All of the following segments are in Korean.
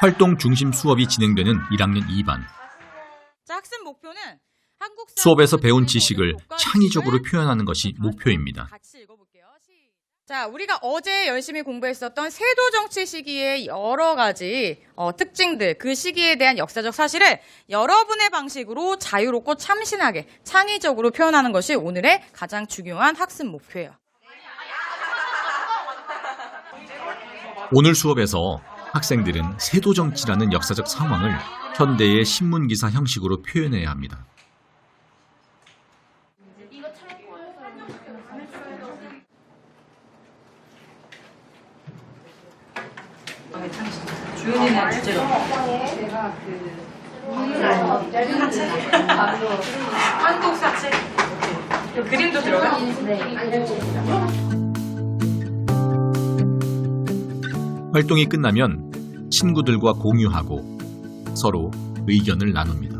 활동 중심 수업이 진행되는 1학년 2반. 학습 목표는 수업에서 배운 지식을 창의적으로 표현하는 것이 목표입니다. 같이 읽어볼게요. 자, 우리가 어제 열심히 공부했었던 세도 정치 시기의 여러 가지 특징들, 그 시기에 대한 역사적 사실을 여러분의 방식으로 자유롭고 참신하게, 창의적으로 표현하는 것이 오늘의 가장 중요한 학습 목표예요. 오늘 수업에서 학생들은 세도정치라는 역사적 상황을 현대의 신문기사 형식으로 표현해야 합니다. 주연이는 주제로. 한국 사채. 그림도 들어가? 활동이 끝나면 친구들과 공유하고 서로 의견을 나눕니다.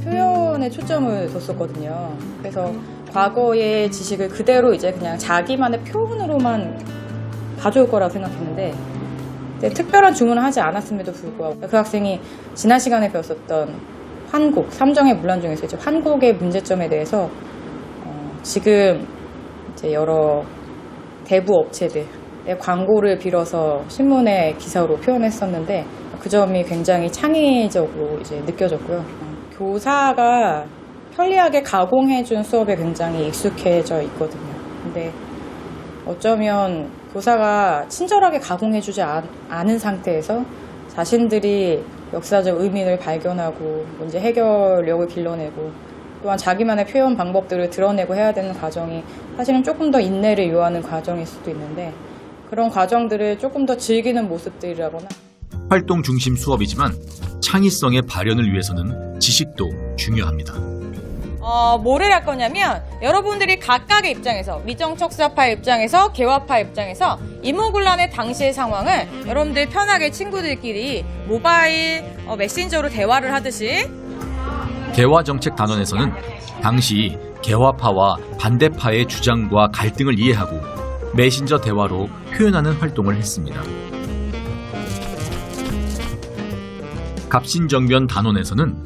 표현에 초점을 뒀었거든요. 그래서 과거의 지식을 그대로 이제 그냥 자기만의 표현으로만 가져올 거라고 생각했는데 특별한 주문을 하지 않았음에도 불구하고 그 학생이 지난 시간에 배웠었던 환곡, 삼정의 문란 중에서 이제 환곡의 문제점에 대해서 지금 이제 여러 대부 업체들의 광고를 빌어서 신문의 기사로 표현했었는데 그 점이 굉장히 창의적으로 이제 느껴졌고요. 교사가 편리하게 가공해준 수업에 굉장히 익숙해져 있거든요. 근데 어쩌면 교사가 친절하게 가공해주지 않은 상태에서 자신들이 역사적 의미를 발견하고 문제 해결력을 길러내고 또한 자기만의 표현 방법들을 드러내고 해야 되는 과정이 사실은 조금 더 인내를 요하는 과정일 수도 있는데 그런 과정들을 조금 더 즐기는 모습들이라거나 활동 중심 수업이지만 창의성의 발현을 위해서는 지식도 중요합니다. 뭐를 할 거냐면 여러분들이 각각의 입장에서 미정척사파의 입장에서 개화파 입장에서 이모군란의 당시의 상황을 여러분들 편하게 친구들끼리 모바일 메신저로 대화를 하듯이 개화정책 단원에서는 당시 개화파와 반대파의 주장과 갈등을 이해하고 메신저 대화로 표현하는 활동을 했습니다. 갑신정변 단원에서는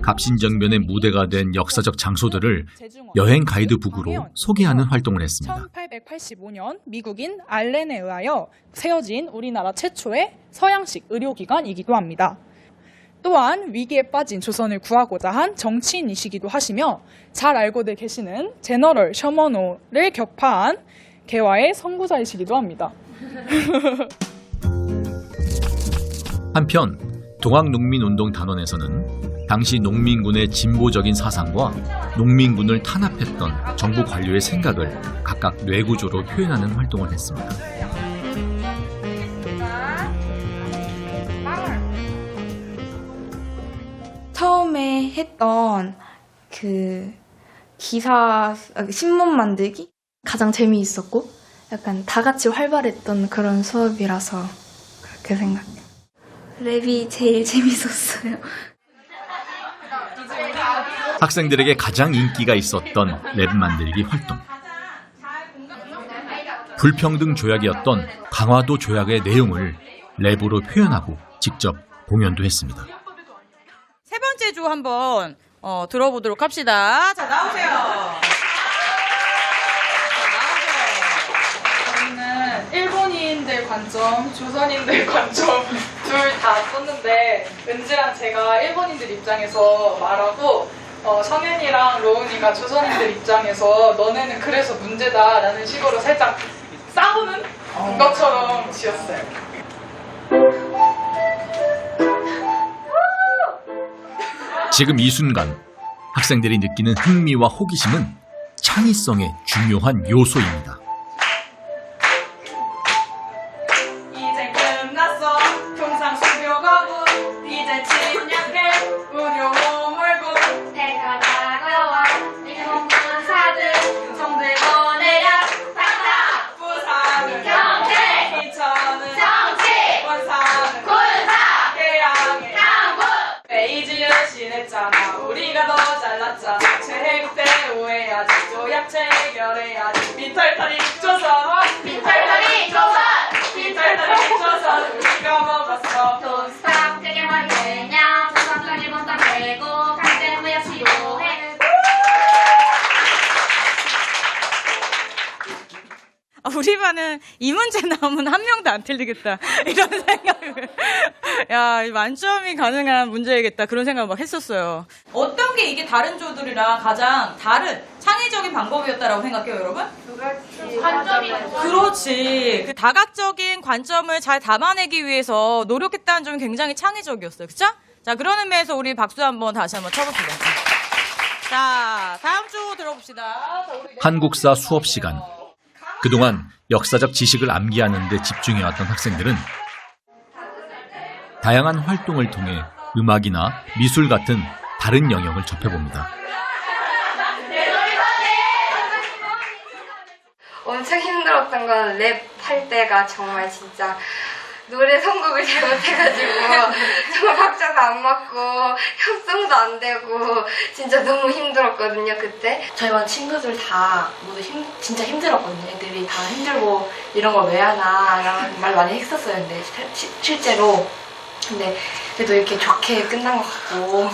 갑신정변의 무대가 된 역사적 장소들을 여행 가이드북으로 소개하는 활동을 했습니다. 1885년 미국인 알렌에 의하여 세워진 우리나라 최초의 서양식 의료기관이기도 합니다. 또한 위기에 빠진 조선을 구하고자 한 정치인이시기도 하시며 잘 알고들 계시는 제너럴 셔먼호를 격파한 개화의 선구자이시기도 합니다. 한편 동학농민운동 단원에서는 당시 농민군의 진보적인 사상과 농민군을 탄압했던 정부 관료의 생각을 각각 뇌구조로 표현하는 활동을 했습니다. 처음에 했던 그 기사, 신문 만들기 가장 재미있었고 약간 다 같이 활발했던 그런 수업이라서 그렇게 생각해요. 랩이 제일 재밌었어요. 학생들에게 가장 인기가 있었던 랩 만들기 활동. 불평등 조약이었던 강화도 조약의 내용을 랩으로 표현하고 직접 공연도 했습니다. 세 번째 주 한번 들어보도록 합시다. 자, 나오세요. 저희는 일본인들 관점, 조선인들 관점 둘 다 썼는데 은지랑 제가 일본인들 입장에서 말하고 성현이랑 로운이가 조선인들 입장에서 너네는 그래서 문제다라는 식으로 살짝 싸우는 것처럼 지었어요. 지금 이 순간 학생들이 느끼는 흥미와 호기심은 창의성의 중요한 요소입니다. 이제 끝났어 통상 수교 가고 이제 침략해 운용 몰고 해가 다가와 일본 군사들 성들 보내야 상사 부산은 경제 이천은 정치 원산은 군사 해양의 한국 베이지 여신의 잘했잖아. 우리가 더 잘났잖아. 체육 때 오해하지. 조약체 해결해야지. 빈털터리 조선. 빈털터리 조선. 빈털터리 조선. 우리가 먹었어. 돈스탑 되게만 되냐. 조선까지 먼저 되고 강제무역 시도해. 우리 반은 이 문제 나오면 한 명도 안 틀리겠다. 이런 생각을. 야, 만점이 가능한 문제이겠다. 그런 생각을 막 했었어요. 어떤 게 이게 다른 조들이랑 가장 다른 창의적인 방법이었다라고 생각해요, 여러분? 관점이 그렇지. 그 다각적인 관점을 잘 담아내기 위해서 노력했다는 점이 굉장히 창의적이었어요. 그쵸? 자, 그런 의미에서 우리 박수 한번 다시 한번 쳐봅시다. 자, 다음 주 들어봅시다. 자, 우리 한국사 수업 시간. 그동안 역사적 지식을 암기하는 데 집중해왔던 학생들은 다양한 활동을 통해 음악이나 미술 같은 다른 영역을 접해봅니다. 엄청 힘들었던 건 랩 할 때가 정말 진짜 노래 선곡을 잘못해가지고 정말 박자도 안 맞고 협성도 안 되고 진짜 너무 힘들었거든요 그때. 저희 반 친구들 다 모두 진짜 힘들었거든요. 애들이 다 힘들고 이런 걸 왜 하나 라는 말 많이 했었어요. 근데 실제로 근데 그래도 이렇게 좋게 끝난 것 같고.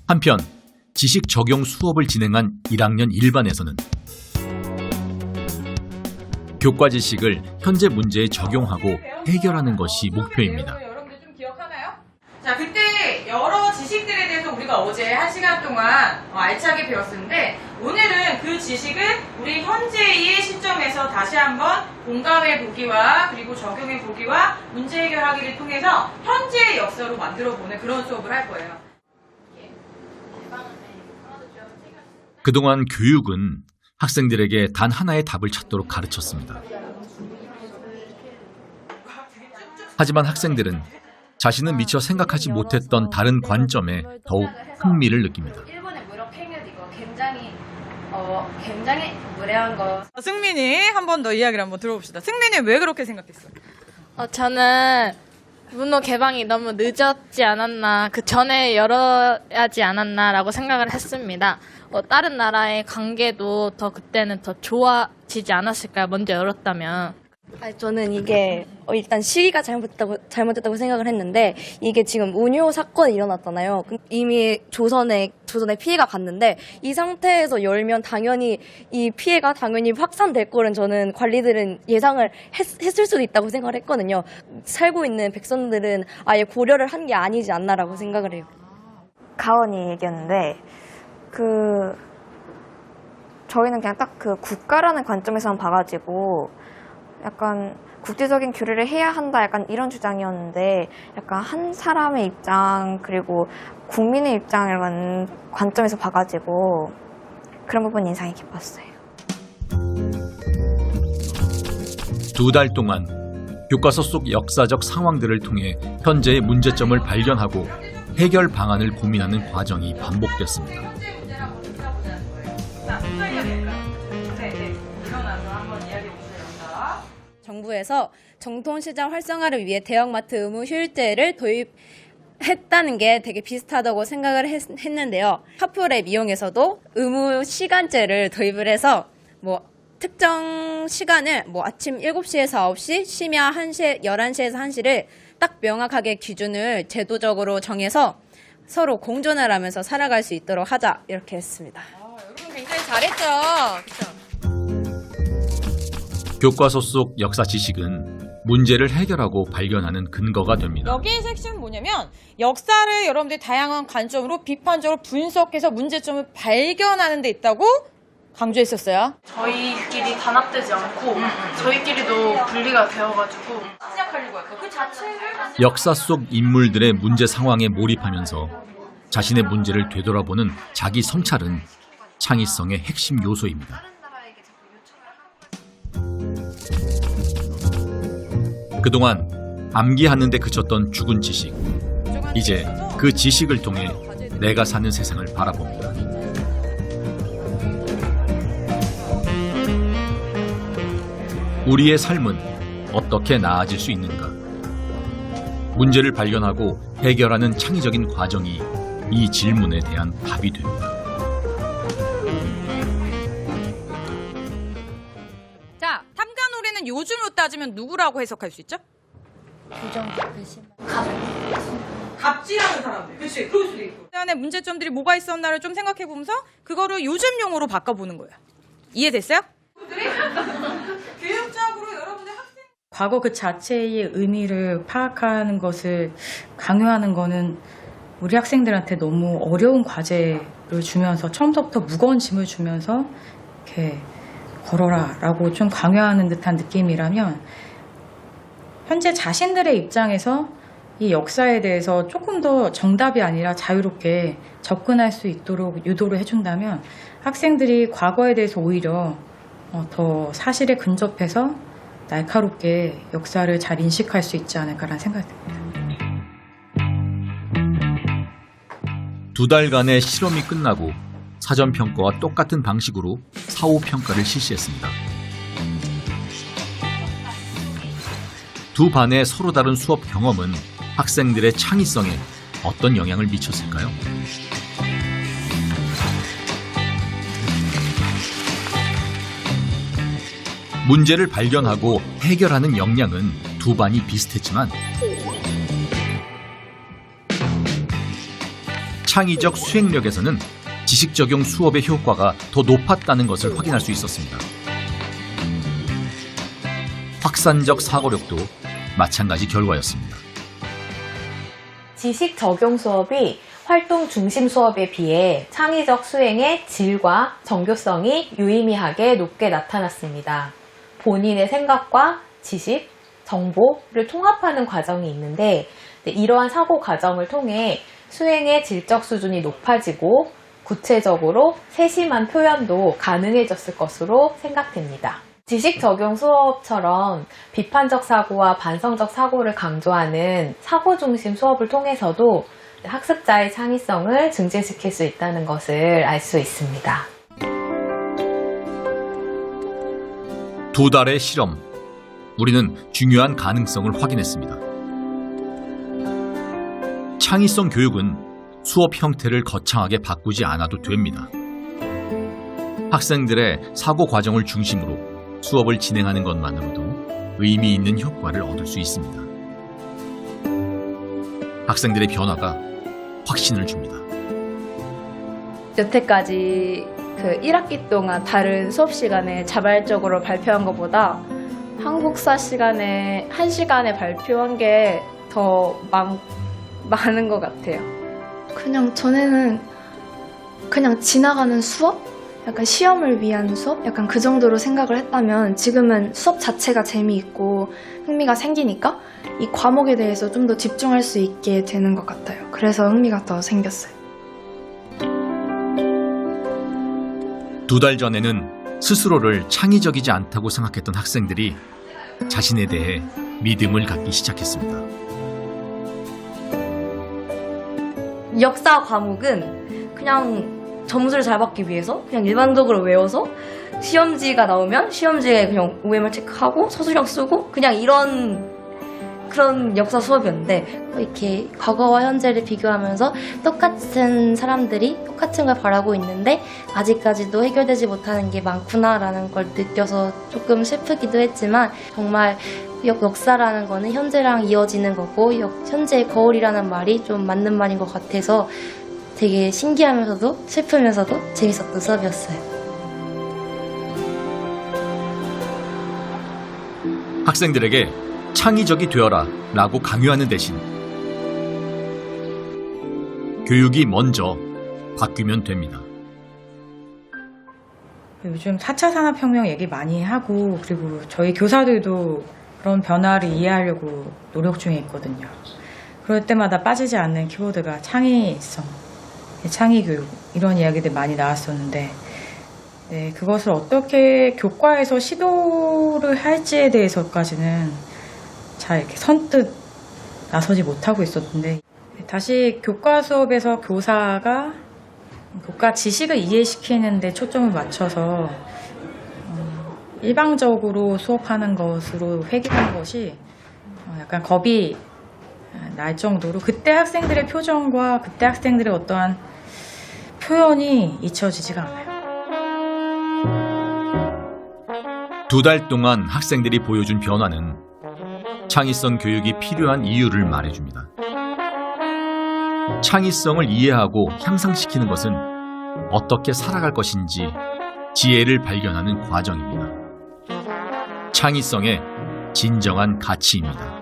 한편 지식 적용 수업을 진행한 1학년 1반에서는 교과 지식을 현재 문제에 적용하고 해결하는 것이 목표입니다. 여러분들 좀 기억하나요? 자, 그때 여러 지식들에 대해서 우리가 어제 1시간 동안 알차게 배웠었는데 오늘은 그 지식을 우리 현재의 시점에서 다시 한번 공감해 보기와 그리고 적용해 보기와 문제 해결하기를 통해서 현재의 역사로 만들어보는 그런 수업을 할 거예요. 그동안 교육은 학생들에게 단 하나의 답을 찾도록 가르쳤습니다. 하지만 학생들은 자신은 미처 생각하지 못했던 다른 관점에 더욱 흥미를 느낍니다. 일본의 무력 행위 이거 굉장히 무례한 거. 승민이 한 번 더 이야기를 한번 들어봅시다. 승민이 왜 그렇게 생각했어? 저는 문호 개방이 너무 늦었지 않았나, 그 전에 열어야지 않았나라고 생각을 했습니다. 다른 나라의 관계도 더 그때는 더 좋아지지 않았을까요? 먼저 열었다면. 저는 이게 일단 시기가 잘못됐다고 생각을 했는데 이게 지금 운요 사건이 일어났잖아요. 이미 조선에 피해가 갔는데 이 상태에서 열면 당연히 이 피해가 당연히 확산될 거는 저는 관리들은 예상을 했을 수도 있다고 생각을 했거든요. 살고 있는 백성들은 아예 고려를 한 게 아니지 않나라고 생각을 해요. 가원이 얘기였는데 저희는 그냥 딱 그 국가라는 관점에서만 봐가지고 약간 국제적인 교류를 해야 한다 약간 이런 주장이었는데 약간 한 사람의 입장 그리고 국민의 입장이라는 관점에서 봐가지고 그런 부분이 인상이 깊었어요. 2달 동안 교과서 속 역사적 상황들을 통해 현재의 문제점을 발견하고 해결 방안을 고민하는 과정이 반복됐습니다. 현재 문제를 한번 찾아보자는 거예요. 자, 누가 이야기할까요? 네. 일어나서 한번 이야기해 보세요. 자. 정부에서 정통시장 활성화를 위해 대형마트 의무 휴일제를 도입했다는 게 되게 비슷하다고 생각을 했는데요. 카풀앱 이용해서도 의무 시간제를 도입을 해서 특정 시간을 아침 7시에서 9시, 심야 1시, 11시에서 1시를 딱 명확하게 기준을 제도적으로 정해서 서로 공존을 하면서 살아갈 수 있도록 하자 이렇게 했습니다. 여러분 굉장히 잘했죠? 그렇죠? 교과서 속 역사 지식은 문제를 해결하고 발견하는 근거가 됩니다. 여기에서 핵심은 뭐냐면 역사를 여러분들이 다양한 관점으로 비판적으로 분석해서 문제점을 발견하는 데 있다고 강조했었어요. 저희끼리 단합되지 않고 저희끼리도 분리가 되어가지고 시작하려고 할까? 그 자체를 역사 속 인물들의 문제 상황에 몰입하면서 자신의 문제를 되돌아보는 자기 성찰은 창의성의 핵심 요소입니다. 그동안 암기하는 데 그쳤던 죽은 지식, 이제 그 지식을 통해 내가 사는 세상을 바라봅니다. 우리의 삶은 어떻게 나아질 수 있는가? 문제를 발견하고 해결하는 창의적인 과정이 이 질문에 대한 답이 됩니다. 자, 탐관오리는 요즘으로 따지면 누구라고 해석할 수 있죠? 갑질하는 사람들. 그치, 그럴 수도 있고. 안에 문제점들이 뭐가 있었나를 좀 생각해보면서 그거를 요즘 용어로 바꿔보는 거예요. 이해됐어요? 교육적으로 여러분들 학생 과거 그 자체의 의미를 파악하는 것을 강요하는 거는 우리 학생들한테 너무 어려운 과제를 주면서 처음부터 무거운 짐을 주면서 이렇게 걸어라 라고 좀 강요하는 듯한 느낌이라면 현재 자신들의 입장에서 이 역사에 대해서 조금 더 정답이 아니라 자유롭게 접근할 수 있도록 유도를 해준다면 학생들이 과거에 대해서 오히려 더 사실에 근접해서 날카롭게 역사를 잘 인식할 수 있지 않을까라는 생각이 듭니다. 2달간의 실험이 끝나고 사전평가와 똑같은 방식으로 사후평가를 실시했습니다. 두 반의 서로 다른 수업 경험은 학생들의 창의성에 어떤 영향을 미쳤을까요? 문제를 발견하고 해결하는 역량은 두 반이 비슷했지만 창의적 수행력에서는 지식 적용 수업의 효과가 더 높았다는 것을 확인할 수 있었습니다. 확산적 사고력도 마찬가지 결과였습니다. 지식 적용 수업이 활동 중심 수업에 비해 창의적 수행의 질과 정교성이 유의미하게 높게 나타났습니다. 본인의 생각과 지식, 정보를 통합하는 과정이 있는데 이러한 사고 과정을 통해 수행의 질적 수준이 높아지고 구체적으로 세심한 표현도 가능해졌을 것으로 생각됩니다. 지식 적용 수업처럼 비판적 사고와 반성적 사고를 강조하는 사고 중심 수업을 통해서도 학습자의 창의성을 증진시킬 수 있다는 것을 알 수 있습니다. 2달의 실험, 우리는 중요한 가능성을 확인했습니다. 창의성 교육은 수업 형태를 거창하게 바꾸지 않아도 됩니다. 학생들의 사고 과정을 중심으로 수업을 진행하는 것만으로도 의미 있는 효과를 얻을 수 있습니다. 학생들의 변화가 확신을 줍니다. 여태까지 그 1학기 동안 다른 수업 시간에 자발적으로 발표한 것보다 한국사 시간에 1시간에 발표한 게 더 많은 것 같아요. 그냥 전에는 그냥 지나가는 수업? 약간 시험을 위한 수업? 약간 그 정도로 생각을 했다면 지금은 수업 자체가 재미있고 흥미가 생기니까 이 과목에 대해서 좀 더 집중할 수 있게 되는 것 같아요. 그래서 흥미가 더 생겼어요. 2달 전에는 스스로를 창의적이지 않다고 생각했던 학생들이 자신에 대해 믿음을 갖기 시작했습니다. 역사 과목은 그냥 점수를 잘 받기 위해서 그냥 일반적으로 외워서 시험지가 나오면 시험지에 그냥 OMR 체크하고 서술형 쓰고 그냥 그런 역사 수업이었는데 이렇게 과거와 현재를 비교하면서 똑같은 사람들이 똑같은 걸 바라고 있는데 아직까지도 해결되지 못하는 게 많구나라는 걸 느껴서 조금 슬프기도 했지만 정말 역사라는 거는 현재랑 이어지는 거고 현재의 거울이라는 말이 좀 맞는 말인 것 같아서 되게 신기하면서도 슬프면서도 재밌었던 수업이었어요. 학생들에게 창의적이 되어라 라고 강요하는 대신 교육이 먼저 바뀌면 됩니다. 요즘 4차 산업혁명 얘기 많이 하고 그리고 저희 교사들도 그런 변화를 이해하려고 노력 중에 있거든요. 그럴 때마다 빠지지 않는 키워드가 창의성, 창의교육 이런 이야기들 많이 나왔었는데 네, 그것을 어떻게 교과에서 시도를 할지에 대해서까지는 잘 이렇게 선뜻 나서지 못하고 있었는데 다시 교과 수업에서 교사가 교과 지식을 이해시키는 데 초점을 맞춰서 일방적으로 수업하는 것으로 회귀하는 것이 약간 겁이 날 정도로 그때 학생들의 표정과 그때 학생들의 어떠한 표현이 잊혀지지가 않아요. 2달 동안 학생들이 보여준 변화는 창의성 교육이 필요한 이유를 말해줍니다. 창의성을 이해하고 향상시키는 것은 어떻게 살아갈 것인지 지혜를 발견하는 과정입니다. 창의성의 진정한 가치입니다.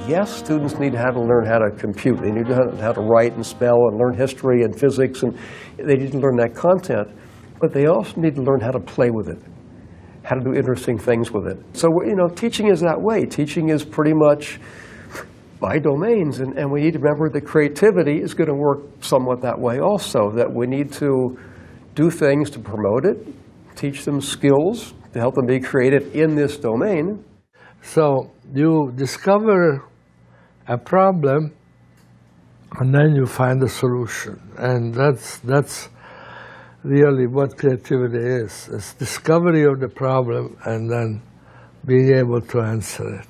Yes, students need to learn how to compute. They need to learn how to write and spell and learn history and physics, and they need to learn that content. But they also need to learn how to play with it, how to do interesting things with it. So, teaching is that way. Teaching is pretty much by domains, and we need to remember that creativity is going to work somewhat that way also, that we need to do things to promote it, teach them skills to help them be creative in this domain. So you discover a problem and then you find a solution. And that's really what creativity is. It's discovery of the problem and then being able to answer it.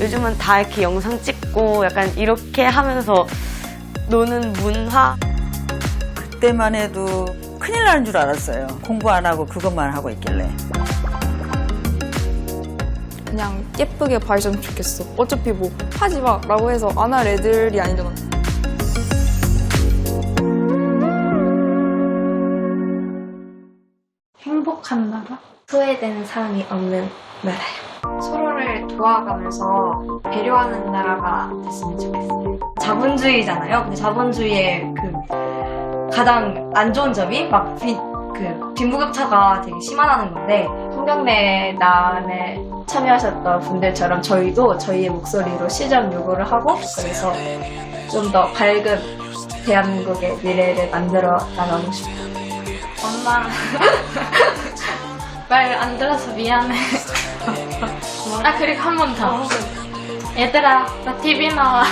요즘은 다 이렇게 영상 찍고 약간 이렇게 하면서 노는 문화? 그때만 해도 큰일 나는 줄 알았어요. 공부 안 하고 그것만 하고 있길래. 그냥 예쁘게 봐줬으면 좋겠어. 어차피 뭐 하지 마 라고 해서 안 할 애들이 아니잖아. 행복한 나라? 소외되는 사람이 없는 나라요. 서로를 도와가면서 배려하는 나라가 됐으면 좋겠어요. 자본주의잖아요. 근데 자본주의의 가장 안 좋은 점이 막 빈부격차가 되게 심하다는 건데, 송경래단에 참여하셨던 분들처럼 저희도 저희의 목소리로 시정 요구를 하고, 그래서 좀 더 밝은 대한민국의 미래를 만들어 나가고 싶어요. 엄마 말 안 들어서 미안해. 그리고 한 번 더. 얘들아, 나 TV 나와.